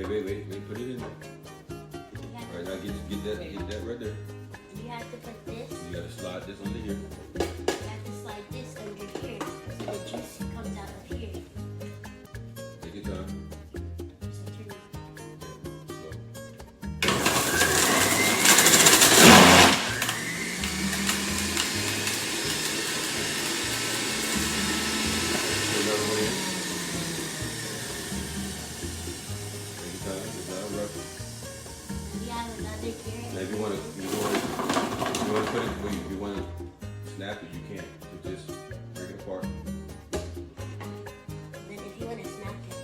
Wait, put it in there. Alright, now get that right there. You have to put this. You gotta slide this under here. You have to slide this under here so the juice comes out of here. Take your time. So turn it. Slow. Put another one in. Take your time. It's not a rush. We have another carrot. Now, if you want to put it, if you want to snap it, you can. So just break it apart. Then if you want to snap it,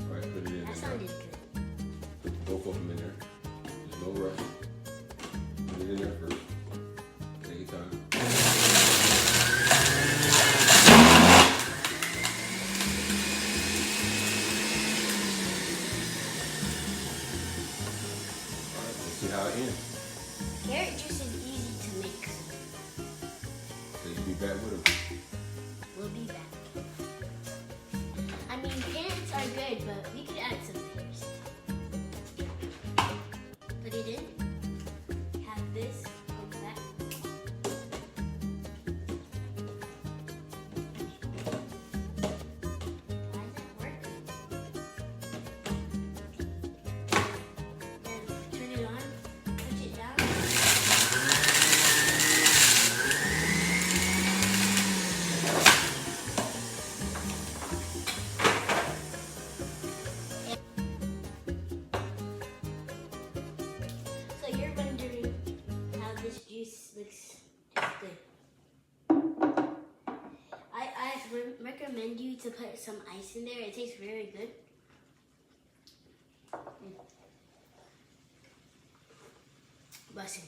All right, put it in. that sounded good. Put both of them in there. There's no rush. Put it in there first. Take your time. All right, let's see how it ends. Carrot juice is easy to make. So you'll be back with them. We'll be back. I mean, carrots are good, but we could add some pears. Put it in. Have this on the back. Why is that working? Then turn it on. Push it down. So you're wondering how this juice looks good. I recommend you to put some ice in there. It tastes very good. Bussin'.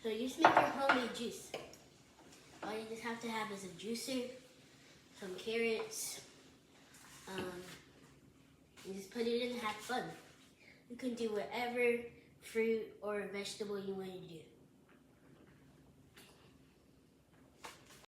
So you just make your homemade juice. All you just have to have is a juicer, some carrots, you just put it in and have fun. You can do whatever fruit or vegetable you want to do.